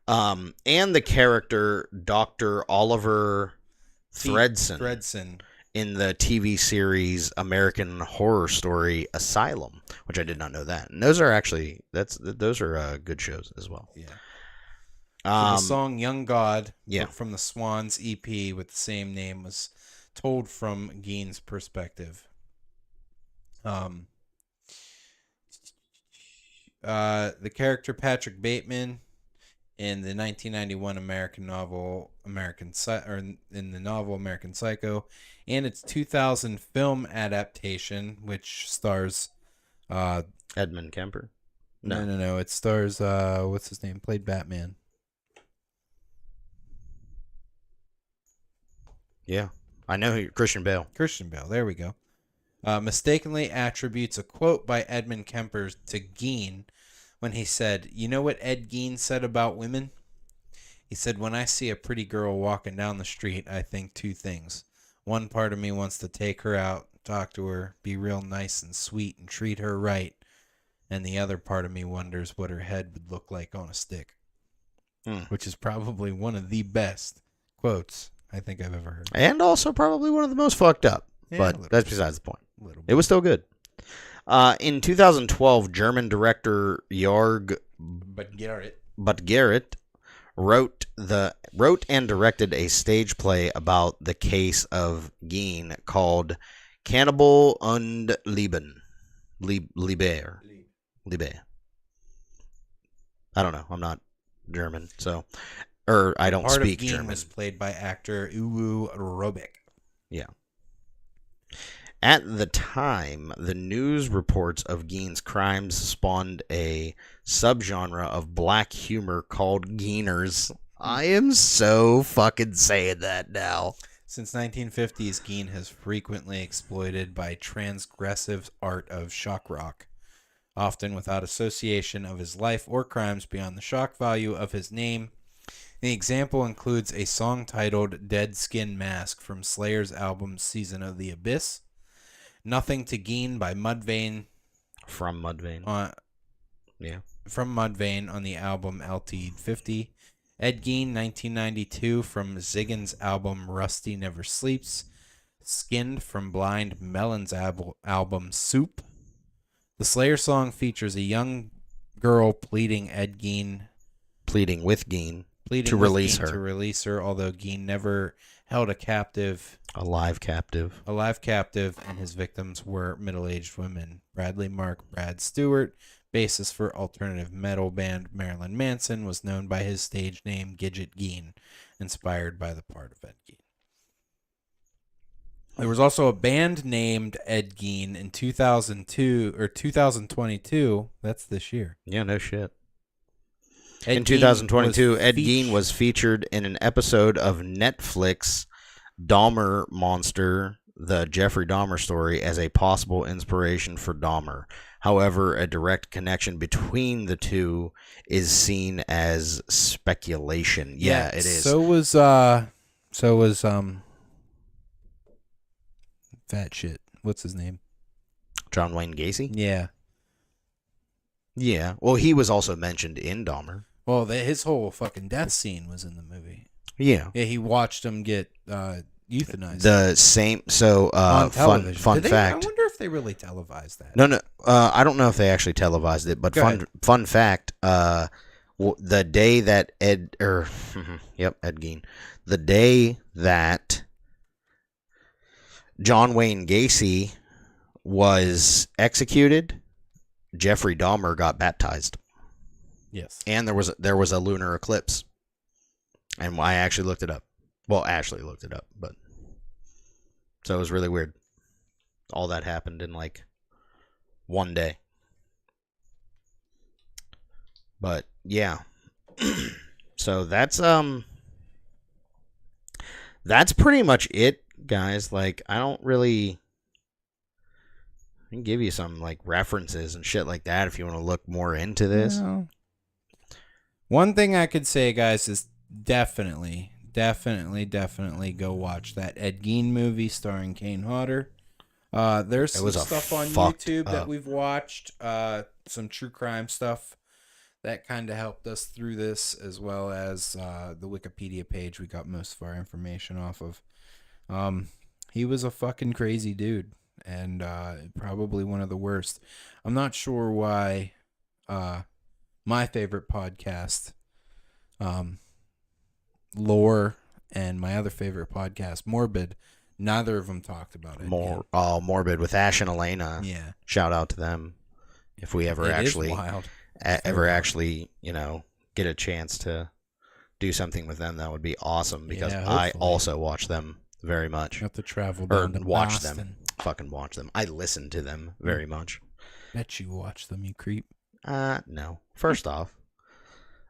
And the character Dr. Oliver Thredson in the TV series American Horror Story Asylum, which I did not know that. And those are actually those are good shows as well. Yeah. So the song "Young God" from the Swans EP with the same name was told from Gein's perspective. The character Patrick Bateman in the 1991 American novel American Psycho, and its 2000 film adaptation, which stars Edmund Kemper. No. It stars what's his name? Played Batman. Yeah, I know who. Christian Bale. There we go. Mistakenly attributes a quote by Edmund Kemper to Gein when he said, "You know what Ed Gein said about women? He said, when I see a pretty girl walking down the street, I think two things. One part of me wants to take her out, talk to her, be real nice and sweet and treat her right. And the other part of me wonders what her head would look like on a stick." Which is probably one of the best quotes I think I've ever heard. And also probably one of the most fucked up. Yeah, but that's besides the point. It was still good. In 2012, German director Jörg Buttgereit wrote and directed a stage play about the case of Gein called Cannibal und Leben. Liebe. I don't know. I'm not German, so Or I don't Part speak of Gein German. was played by actor Uwe Robic. Yeah. At the time, the news reports of Gein's crimes spawned a subgenre of black humor called Geiners. I am so fucking saying that now. Since 1950s, Gein has frequently exploited by transgressive art of shock rock, often without association of his life or crimes beyond the shock value of his name. The example includes a song titled Dead Skin Mask from Slayer's album Season of the Abyss, Nothing to Gein by Mudvayne From Mudvayne. From Mudvayne on the album Altitude 50, Ed Gein 1992 from Ziggin's album Rusty Never Sleeps, Skinned from Blind Melon's album Soup. The Slayer song features a young girl pleading with Gein to release her, although Gein never held a captive, a live captive, and his victims were middle-aged women. Bradley Mark Brad Stewart, bassist for alternative metal band Marilyn Manson, was known by his stage name Gidget Gein, inspired by the part of Ed Gein. There was also a band named Ed Gein in 2002 or 2022. That's this year. Yeah, no shit. In 2022, Ed Gein was featured in an episode of Netflix Dahmer Monster, the Jeffrey Dahmer story, as a possible inspiration for Dahmer. However, a direct connection between the two is seen as speculation. Yeah, it is. So was fat shit. What's his name? John Wayne Gacy? Yeah. Yeah. Well, he was also mentioned in Dahmer. Well, his whole fucking death scene was in the movie. Yeah. Yeah, he watched him get euthanized. The same. So, on television. fun fact. I wonder if they really televised that. No. I don't know if they actually televised it, but fun fact. The day that Ed Gein, the day that John Wayne Gacy was executed, Jeffrey Dahmer got baptized. Yes. And there was a lunar eclipse. And I actually looked it up. Well, Ashley looked it up, but so it was really weird. All that happened in like one day. But yeah. So that's pretty much it, guys. Like, I don't really, I can give you some like references and shit like that if you want to look more into this. No. One thing I could say, guys, is definitely go watch that Ed Gein movie starring Kane Hodder. There's some stuff on YouTube that we've watched, some true crime stuff that kind of helped us through this, as well as the Wikipedia page we got most of our information off of. He was a fucking crazy dude, and probably one of the worst. I'm not sure why my favorite podcast, Lore, and my other favorite podcast, Morbid, neither of them talked about it. Morbid with Ash and Elena. Yeah. Shout out to them. If we ever actually, get a chance to do something with them, that would be awesome, because I also watch them very much. You have to travel down to watch Boston. them. Fucking watch them. I listen to them very much. Bet you watch them, you creep. No. First off,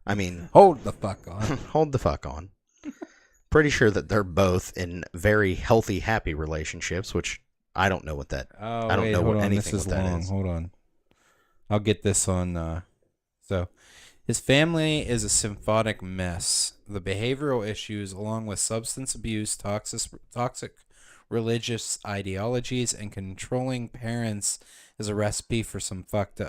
I mean, hold the fuck on. Hold the fuck on. Pretty sure that they're both in very healthy, happy relationships, which I don't know what that. I don't know what anything this is what that long. is. Hold on. I'll get this on. So, his family is a symphonic mess. The behavioral issues, along with substance abuse, toxic religious ideologies, and controlling parents, is a recipe for some fucked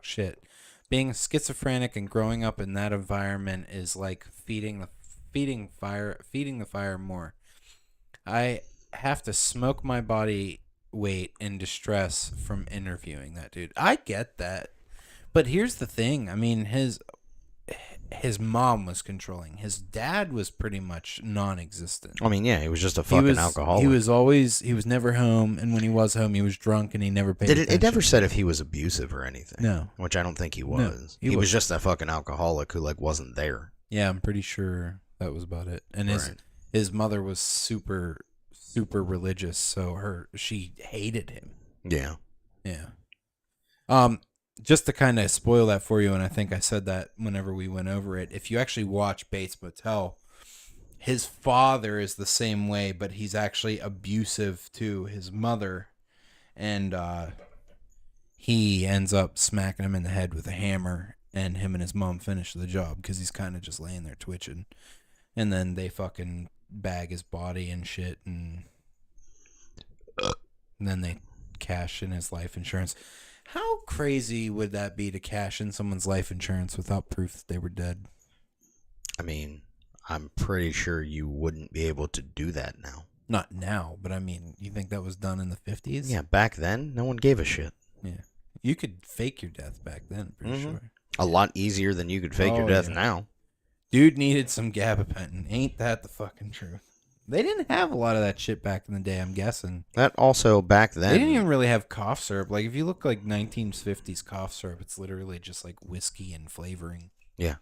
shit. Being schizophrenic and growing up in that environment is like feeding the fire more. I have to smoke my body weight in distress from interviewing that dude. I get that. But here's the thing. I mean, his mom was controlling. His dad was pretty much non-existent. I mean, yeah, he was just a fucking alcoholic. He was never home, and when he was home, he was drunk, and he never paid attention. It never said if he was abusive or anything. No. Which I don't think he was. No, he was just a fucking alcoholic who, like, wasn't there. Yeah, I'm pretty sure that was about it. And his mother was super religious, so she hated him. Yeah. Yeah. Just to kind of spoil that for you, and I think I said that whenever we went over it. If you actually watch Bates Motel, his father is the same way, but he's actually abusive to his mother, and he ends up smacking him in the head with a hammer, and him and his mom finish the job because he's kind of just laying there twitching, and then they fucking bag his body and shit, and then they cash in his life insurance. How crazy would that be to cash in someone's life insurance without proof that they were dead? I mean, I'm pretty sure you wouldn't be able to do that now. Not now, but I mean, you think that was done in the 50s? Yeah, back then, no one gave a shit. Yeah. You could fake your death back then, pretty sure. A lot easier than you could fake your death now. Dude needed some gabapentin. Ain't that the fucking truth? They didn't have a lot of that shit back in the day, I'm guessing. That also, back then... They didn't even really have cough syrup. Like, if you look like 1950s cough syrup, it's literally just like whiskey and flavoring. Yeah.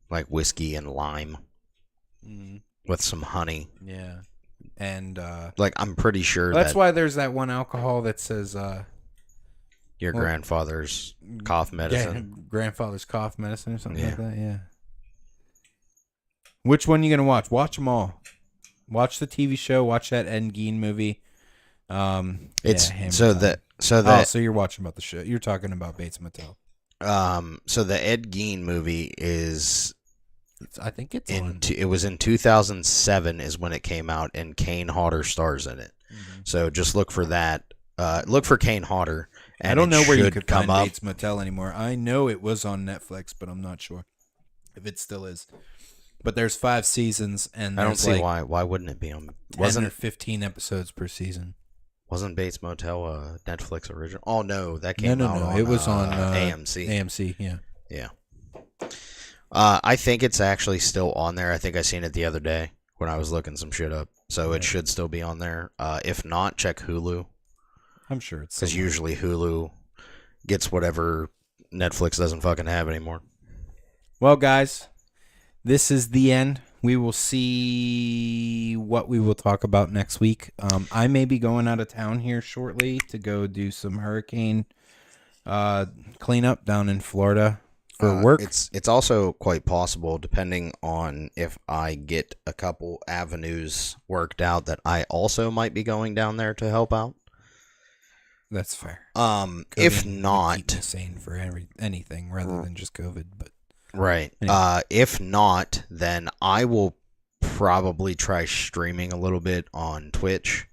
Like whiskey and lime. With some honey. Yeah. And, like, I'm pretty sure that's why there's that one alcohol that says, your grandfather's cough medicine. Grandfather's cough medicine or something like that, yeah. Which one are you going to watch? Watch them all. Watch the TV show. Watch that Ed Gein movie. So you're watching about the show. You're talking about Bates Motel. So the Ed Gein movie is... I think it's it was in 2007 is when it came out, and Kane Hodder stars in it. So just look for that. Look for Kane Hodder. And I don't know where you could come find up. Bates Motel anymore. I know it was on Netflix, but I'm not sure if it still is. But there's 5 seasons, and I don't see like why wouldn't it be on? 10 or 15 episodes per season. Wasn't Bates Motel a Netflix original? Oh no, that came out on it was on AMC. AMC, yeah. Yeah. I think it's actually still on there. I think I seen it the other day when I was looking some shit up. So it should still be on there. If not, check Hulu. I'm sure it's because usually Hulu gets whatever Netflix doesn't fucking have anymore. Well, guys, this is the end. We will see what we will talk about next week. I may be going out of town here shortly to go do some hurricane cleanup down in Florida for work. It's also quite possible, depending on if I get a couple avenues worked out, that I also might be going down there to help out. That's fair. If not, keep me sane for anything rather than just COVID, but right. Anyway. If not, then I will probably try streaming a little bit on Twitch,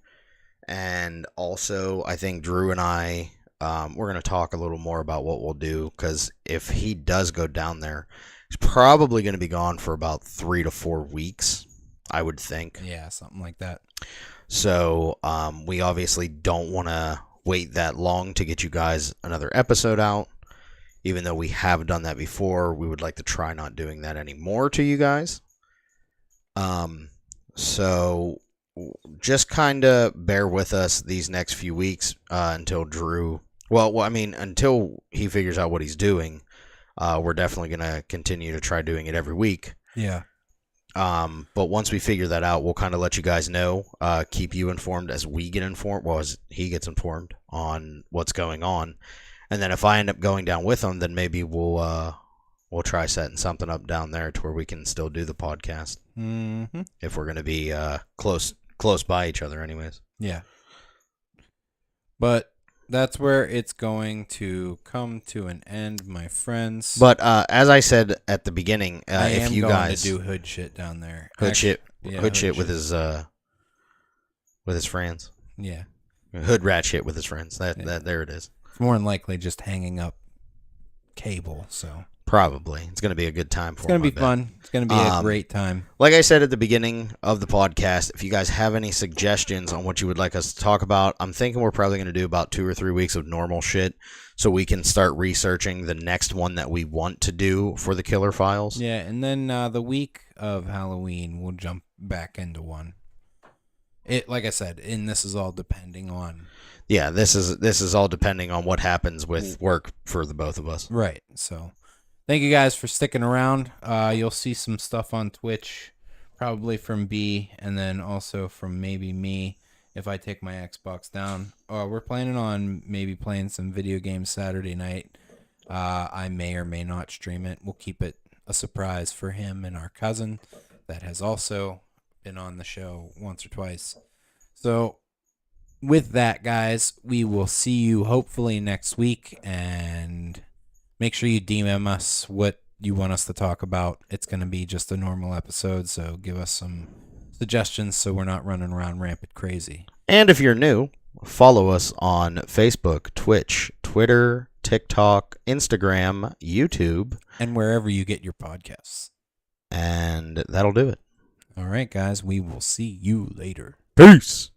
and also I think Drew and I we're going to talk a little more about what we'll do, because if he does go down there, he's probably going to be gone for about 3 to 4 weeks, I would think. Yeah, something like that. So we obviously don't want to wait that long to get you guys another episode out. Even though we have done that before, we would like to try not doing that anymore to you guys. So just kind of bear with us these next few weeks until Drew... until he figures out what he's doing. We're definitely going to continue to try doing it every week. Yeah. But once we figure that out, we'll kind of let you guys know, keep you informed as we get informed, as he gets informed on what's going on. And then if I end up going down with him, then maybe we'll try setting something up down there to where we can still do the podcast. Mm-hmm. If we're going to be close by each other anyways. Yeah. But that's where it's going to come to an end, my friends. But as I said at the beginning, if you guys to do hood shit down there, hood shit with his friends, yeah, hood rat shit with his friends. That there it is. It's more than likely just hanging up cable. So probably it's going to be a good time for. It's going to be fun. It's going to be a great time. Like I said at the beginning of the podcast, if you guys have any suggestions on what you would like us to talk about, I'm thinking we're probably going to do about 2 or 3 weeks of normal shit, so we can start researching the next one that we want to do for the Killer Files. Yeah, and then the week of Halloween, we'll jump back into one. Like I said, and this is all depending on. Yeah, this is all depending on what happens with work for the both of us. Right. So Thank you guys for sticking around. You'll see some stuff on Twitch, probably from B, and then also from maybe me if I take my Xbox down. We're planning on maybe playing some video games Saturday night. I may or may not stream it. We'll keep it a surprise for him and our cousin that has also been on the show once or twice. So with that, guys, we will see you hopefully next week, and make sure you DM us what you want us to talk about. It's going to be just a normal episode, so give us some suggestions so we're not running around rampant crazy. And if you're new, follow us on Facebook, Twitch, Twitter, TikTok, Instagram, YouTube, And wherever you get your podcasts. and that'll do it. All right, guys, we will see you later. Peace.